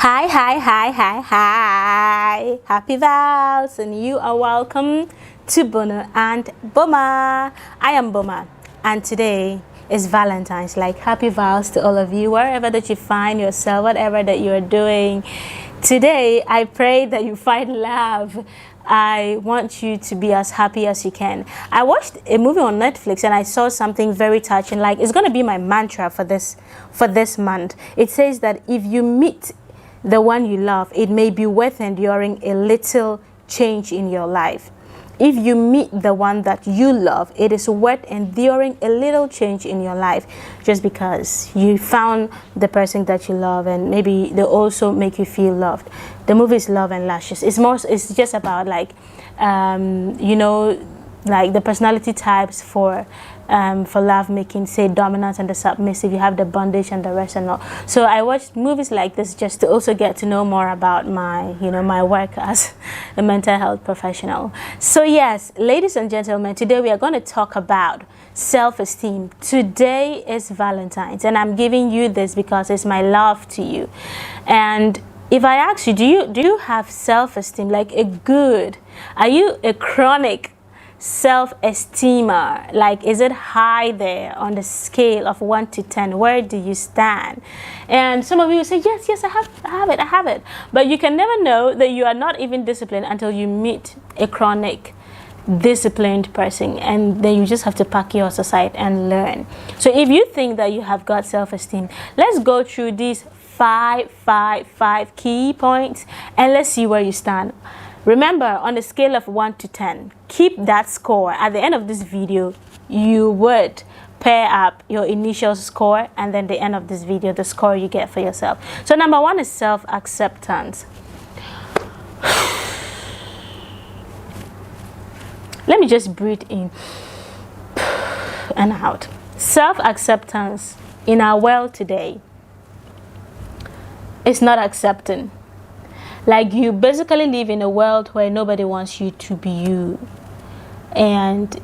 Hi, hi, hi, hi, hi. Happy vows, and you are welcome to Bono and Boma. I am Boma, and today is Valentine's. Like, happy vows to all of you, wherever that you find yourself, whatever that you are doing. Today, I pray that you find love. I want you to be as happy as you can. I watched a movie on Netflix and I saw something very touching. Like, it's going to be my mantra for this month. It says that if you meet the one you love, it may be worth enduring a little change in your life. If you meet the one that you love, it is worth enduring a little change in your life, just because you found the person that you love, and maybe they also make you feel loved. The movie is Love and Lashes. It's just about like like the personality types for love making, say dominant and the submissive. You have the bondage and the rest and all. So I watched movies like this just to also get to know more about my work as a mental health professional. So yes, ladies and gentlemen, today we are going to talk about self-esteem. Today is Valentine's, and I'm giving you this because it's my love to you. And if I ask you, do you have self-esteem? Like are you a chronic self-esteemer? Like, is it high there on the scale of 1 to 10? Where do you stand? And some of you say, yes, I have it. But you can never know that you are not even disciplined until you meet a chronic disciplined person, and then you just have to pack yours aside and learn. So if you think that you have got self-esteem, let's go through these five key points and let's see where you stand. Remember, on a scale of 1 to 10, keep that score. At the end of this video, you would pair up your initial score and then the end of this video, the score you get for yourself. So number 1 is self-acceptance. Let me just breathe in and out. Self-acceptance in our world today is not accepting. Like, you basically live in a world where nobody wants you to be you. And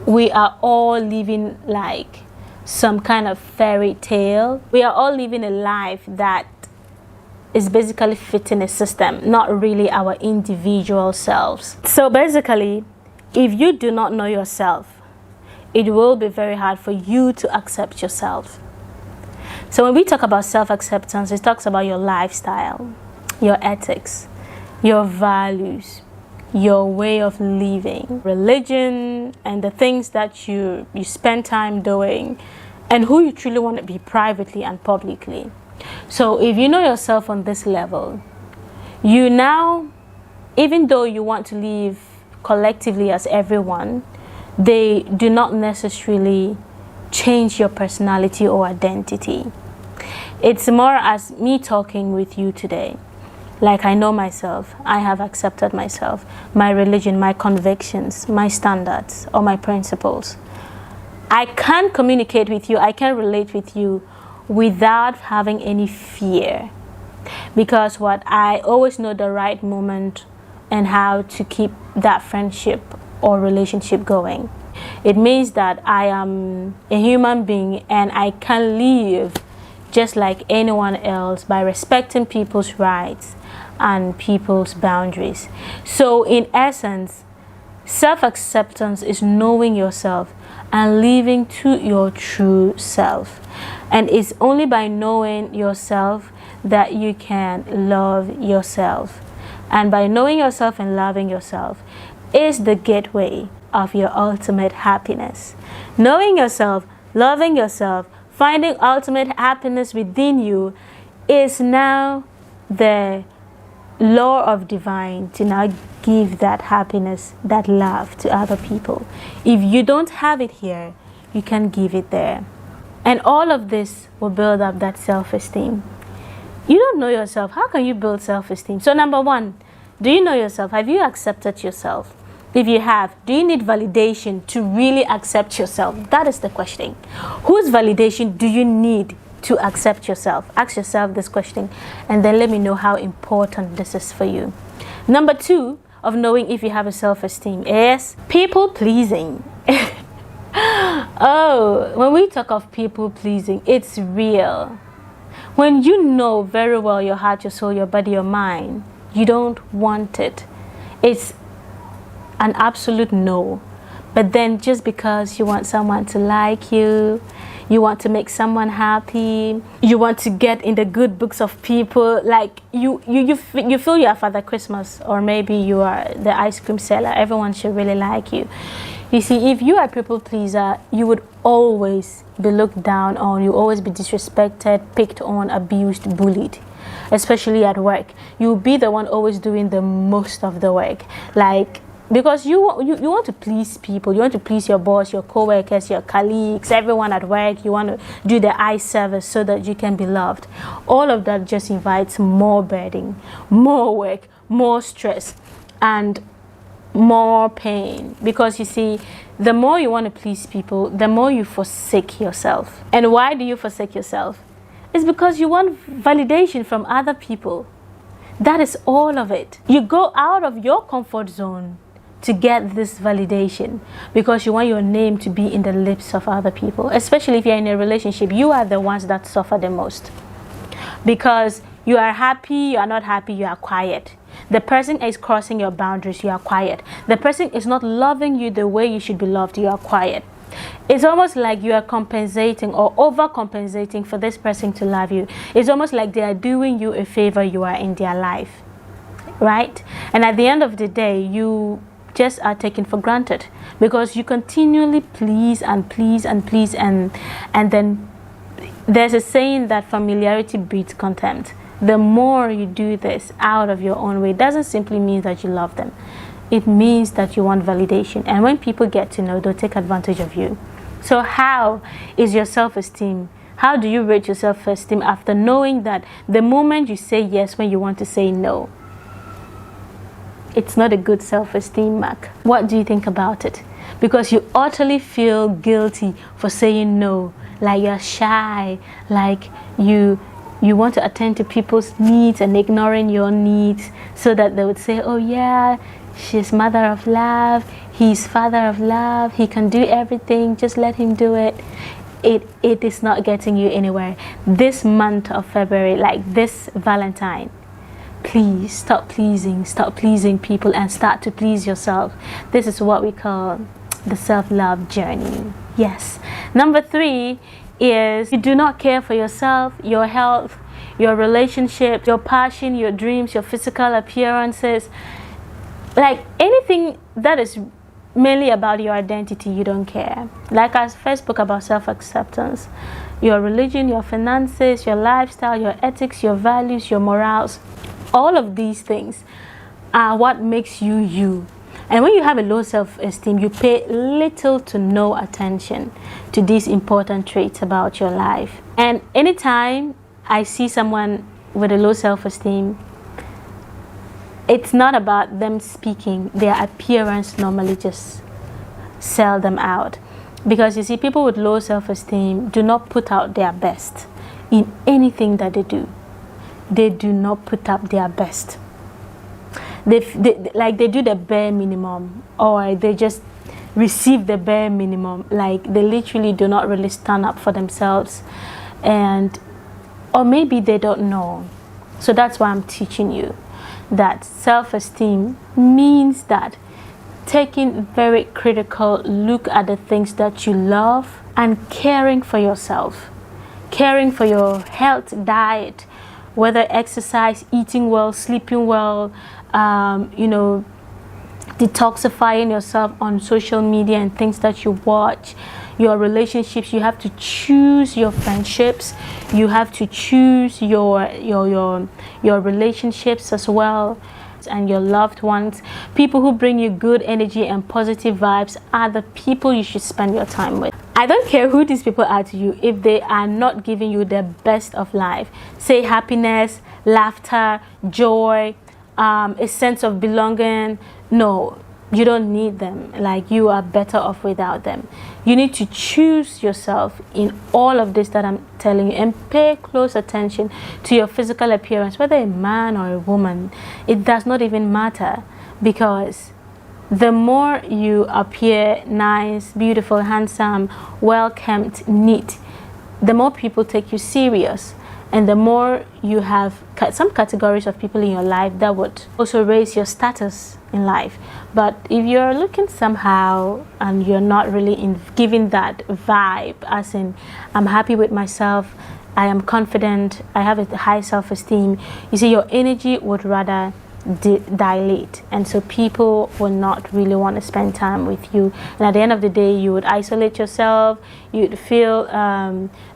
we are all living like some kind of fairy tale. We are all living a life that is basically fitting a system, not really our individual selves. So basically, if you do not know yourself, it will be very hard for you to accept yourself. So when we talk about self-acceptance, it talks about your lifestyle, your ethics, your values, your way of living, religion, and the things that you spend time doing, and who you truly want to be privately and publicly. So if you know yourself on this level, you now, even though you want to live collectively as everyone, they do not necessarily change your personality or identity. It's more as me talking with you today. Like, I know myself, I have accepted myself, my religion, my convictions, my standards, or my principles. I can communicate with you, I can relate with you without having any fear. Because what I always know the right moment and how to keep that friendship or relationship going. It means that I am a human being and I can live just like anyone else by respecting people's rights and people's boundaries. So in essence, self-acceptance is knowing yourself and living to your true self. And it's only by knowing yourself that you can love yourself. And by knowing yourself and loving yourself is the gateway of your ultimate happiness. Knowing yourself, loving yourself, finding ultimate happiness within you is now the law of divine to now give that happiness, that love to other people. If you don't have it here, you can give it there. And all of this will build up that self-esteem. You don't know yourself. How can you build self-esteem? So number 1, do you know yourself? Have you accepted yourself? If you have, do you need validation to really accept yourself? That is the question. Whose validation do you need to accept yourself? Ask yourself this question and then let me know how important this is for you. Number 2 of knowing if you have a self-esteem is people pleasing. Oh, when we talk of people pleasing, it's real. When you know very well your heart, your soul, your body, your mind, you don't want it. It's an absolute no. But then just because you want someone to like you, you want to make someone happy, you want to get in the good books of people, like you feel you are Father Christmas, or maybe you are the ice cream seller, everyone should really like you. You see, if you are a people pleaser, you would always be looked down on, you always be disrespected, picked on, abused, bullied, especially at work. You'll be the one always doing the most of the work, like, because you want to please people, you want to please your boss, your co-workers, your colleagues, everyone at work. You want to do the eye service so that you can be loved. All of that just invites more burden, more work, more stress, and more pain. Because you see, the more you want to please people, the more you forsake yourself. And why do you forsake yourself? It's because you want validation from other people. That is all of it. You go out of your comfort zone to get this validation because you want your name to be in the lips of other people. Especially if you're in a relationship, you are the ones that suffer the most, because you are happy, you are not happy, you are quiet. The person is crossing your boundaries, you are quiet. The person is not loving you the way you should be loved, you are quiet. It's almost like you are compensating or overcompensating for this person to love you. It's almost like they are doing you a favor, you are in their life, right? And at the end of the day, you just are taken for granted because you continually please and please and please, and then there's a saying that familiarity breeds contempt. The more you do this out of your own way, it doesn't simply mean that you love them. It means that you want validation, and when people get to know, they'll take advantage of you. So how is your self-esteem? How do you rate your self-esteem after knowing that the moment you say yes when you want to say no, it's not a good self-esteem mark? What do you think about it? Because you utterly feel guilty for saying no, like you're shy, like you want to attend to people's needs and ignoring your needs so that they would say, oh yeah, she's mother of love, he's father of love, he can do everything, just let him do it. It is not getting you anywhere. This month of February, like this Valentine, please stop pleasing people and start to please yourself. This is what we call the self-love journey. Yes. Number 3 is you do not care for yourself, your health, your relationship, your passion, your dreams, your physical appearances. Like anything that is mainly about your identity, you don't care. Like I first spoke about self-acceptance, your religion, your finances, your lifestyle, your ethics, your values, your morals. All of these things are what makes you you. And when you have a low self-esteem, you pay little to no attention to these important traits about your life. And anytime I see someone with a low self-esteem, it's not about them speaking. Their appearance normally just sell them out. Because you see, people with low self-esteem do not put out their best in anything that they do. They do not put up their best. They do the bare minimum, or they just receive the bare minimum. Like they literally do not really stand up for themselves, or maybe they don't know. So that's why I'm teaching you that self-esteem means that taking very critical look at the things that you love and caring for yourself, caring for your health, diet, whether exercise, eating well, sleeping well, detoxifying yourself on social media and things that you watch, your relationships. You have to choose your friendships. You have to choose your relationships as well, and your loved ones. People who bring you good energy and positive vibes are the people you should spend your time with. I don't care who these people are to you if they are not giving you the best of life. Say happiness, laughter, joy, a sense of belonging. No, you don't need them. Like, you are better off without them. You need to choose yourself in all of this that I'm telling you, and pay close attention to your physical appearance, whether a man or a woman. It does not even matter, because the more you appear nice, beautiful, handsome, well-kept, neat, the more people take you serious. And the more you have some categories of people in your life, that would also raise your status in life. But if you're looking somehow and you're not really giving that vibe, as in, I'm happy with myself, I am confident, I have a high self-esteem, you see, your energy would rather dilate, and so people will not really want to spend time with you. And at the end of the day, you would isolate yourself, you'd feel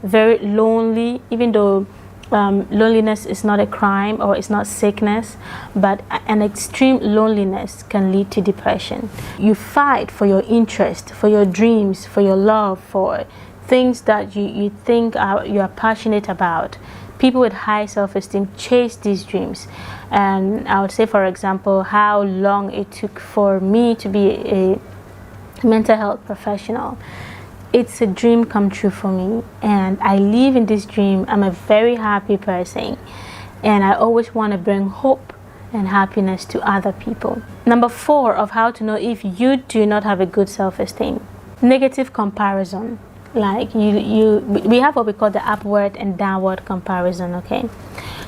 very lonely, even though loneliness is not a crime or it's not sickness, but an extreme loneliness can lead to depression. You fight for your interest, for your dreams, for your love, for things that you think you are passionate about. People with high self-esteem chase these dreams. And I would say, for example, how long it took for me to be a mental health professional. It's a dream come true for me, and I live in this dream. I'm a very happy person, and I always want to bring hope and happiness to other people. Number 4 of how to know if you do not have a good self-esteem: negative comparison. Like we have what we call the upward and downward comparison. Okay,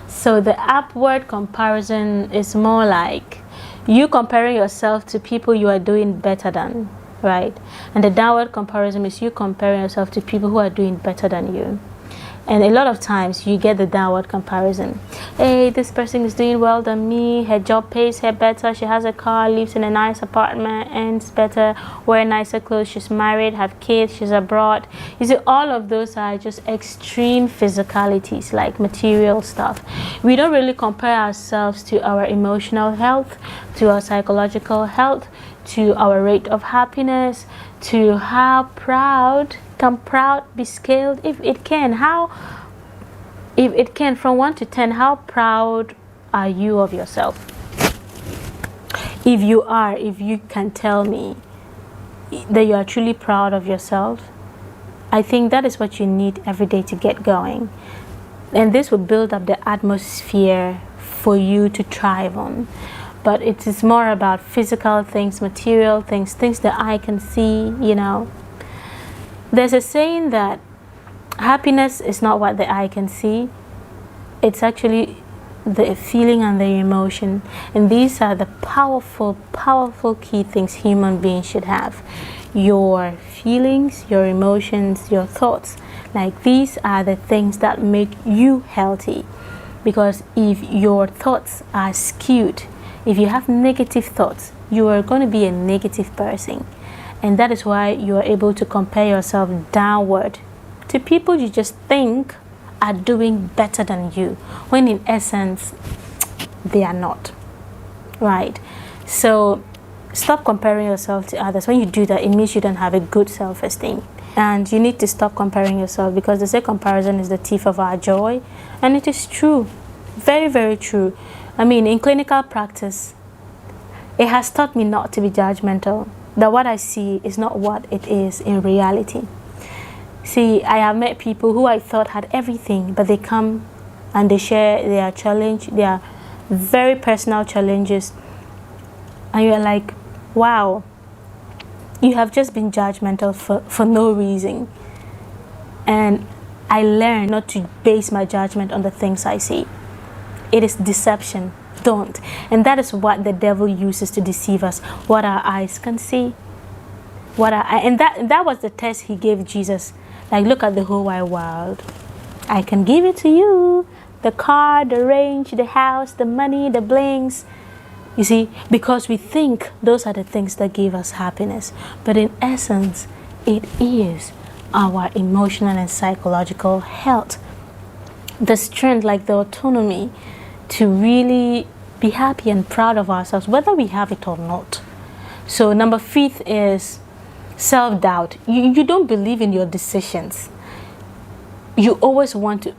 so the upward comparison is more like you comparing yourself to people you are doing better than, right? And the downward comparison is you comparing yourself to people who are doing better than you. And a lot of times you get the downward comparison. Hey, this person is doing well than me, her job pays her better, she has a car, lives in a nice apartment, earns better, wear nicer clothes, she's married, have kids, she's abroad. You see, all of those are just extreme physicalities, like material stuff. We don't really compare ourselves to our emotional health, to our psychological health, to our rate of happiness, to how proud can proud be scaled, if it can. If it can, from 1 to 10, how proud are you of yourself? If you can tell me that you are truly proud of yourself, I think that is what you need every day to get going. And this will build up the atmosphere for you to thrive on. But it is more about physical things, material things, things that I can see, you know. There's a saying that happiness is not what the eye can see. It's actually the feeling and the emotion. And these are the powerful, powerful key things human beings should have. Your feelings, your emotions, your thoughts. Like, these are the things that make you healthy. Because if your thoughts are skewed, if you have negative thoughts, you are going to be a negative person. And that is why you are able to compare yourself downward to people you just think are doing better than you, when in essence, they are not. Right? So stop comparing yourself to others. When you do that, it means you don't have a good self-esteem. And you need to stop comparing yourself, because they say comparison is the thief of our joy. And it is true. Very, very true. I mean, in clinical practice, it has taught me not to be judgmental. That what I see is not what it is in reality. See, I have met people who I thought had everything, but they come and they share their challenge, their very personal challenges. And you're like, wow, you have just been judgmental for no reason. And I learned not to base my judgment on the things I see. It is deception. Don't. And that is what the devil uses to deceive us. What our eyes can see. And that was the test he gave Jesus. Like, look at the whole wide world. I can give it to you. The car, the range, the house, the money, the blings. You see, because we think those are the things that give us happiness. But in essence, it is our emotional and psychological health. The strength, like the autonomy, to really be happy and proud of ourselves, whether we have it or not. So number 5 is self-doubt. You don't believe in your decisions. You always want to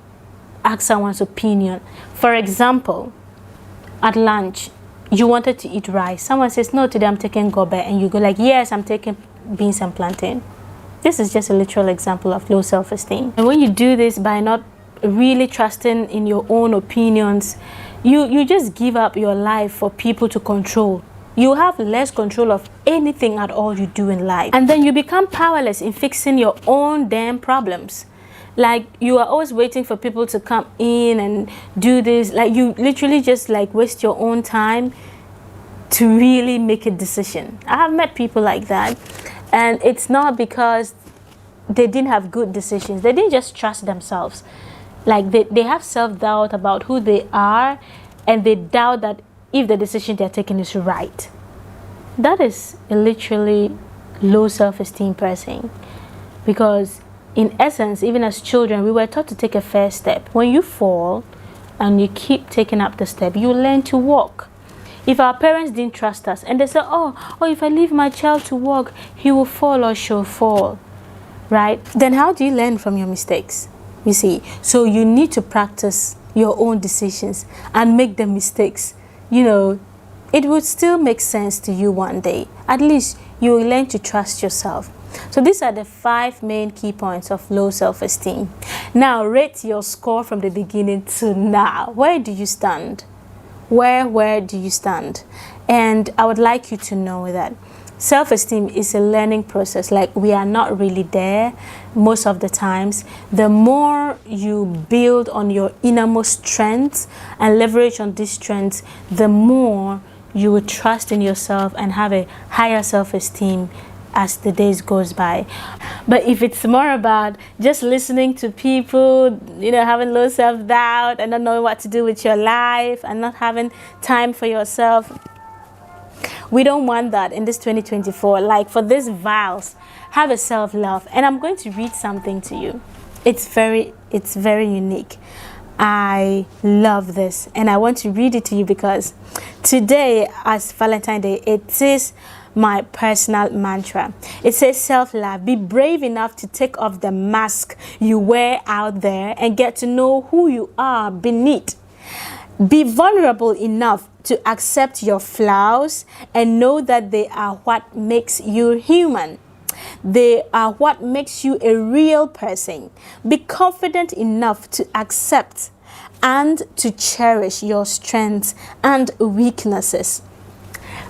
ask someone's opinion. For example, at lunch, you wanted to eat rice. Someone says, no, today I'm taking gobe. And you go like, yes, I'm taking beans and plantain. This is just a literal example of low self-esteem. And when you do this by not really trusting in your own opinions, you just give up your life for people to control. You have less control of anything at all you do in life. And then you become powerless in fixing your own damn problems. Like, you are always waiting for people to come in and do this. Like, you literally just like waste your own time to really make a decision. I have met people like that, and it's not because they didn't have good decisions. They didn't just trust themselves. Like, they have self-doubt about who they are, and they doubt that if the decision they're taking is right. That is a literally low self-esteem person, because in essence, even as children, we were taught to take a first step. When you fall and you keep taking up the step, you learn to walk. If our parents didn't trust us and they said, oh, if I leave my child to walk, he will fall or she'll fall, right? Then how do you learn from your mistakes? You see, so you need to practice your own decisions and make the mistakes. You know, it would still make sense to you one day. At least you will learn to trust yourself. So these are the 5 main key points of low self-esteem. Now rate your score from the beginning to now. Where do you stand? Where do you stand? And I would like you to know that self-esteem is a learning process. Like, we are not really there most of the times. The more you build on your innermost strengths and leverage on these strengths, the more you will trust in yourself and have a higher self-esteem as the days goes by. But if it's more about just listening to people, having low self-doubt and not knowing what to do with your life and not having time for yourself, we don't want that in this 2024. Like, for these vows, have a self-love. And I'm going to read something to you. It's very unique. I love this, and I want to read it to you because today, as Valentine's Day, it is my personal mantra. It says, self-love. Be brave enough to take off the mask you wear out there and get to know who you are beneath. Be vulnerable enough to accept your flaws and know that they are what makes you human. They are what makes you a real person. Be confident enough to accept and to cherish your strengths and weaknesses.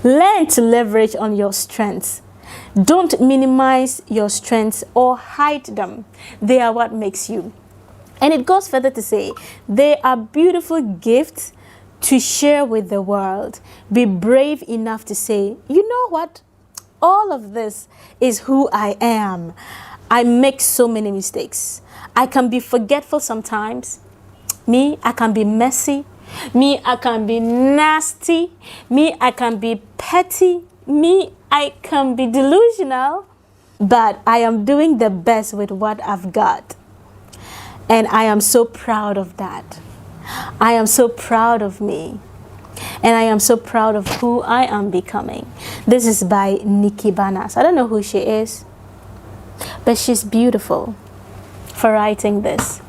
Learn to leverage on your strengths. Don't minimize your strengths or hide them. They are what makes you. And it goes further to say, they are beautiful gifts to share with the world. Be brave enough to say, you know what? All of this is who I am. I make so many mistakes. I can be forgetful sometimes. I can be messy. I can be nasty. I can be petty. I can be delusional. But I am doing the best with what I've got. And I am so proud of that. I am so proud of me. And I am so proud of who I am becoming. This is by Nikki Banas. I don't know who she is, but she's beautiful for writing this.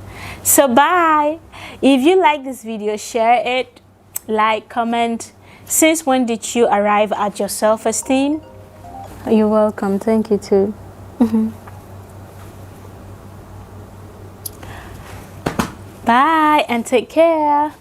So bye. If you like this video, share it, like, comment. Since when did you arrive at your self-esteem? You're welcome. Thank you too. Bye and take care.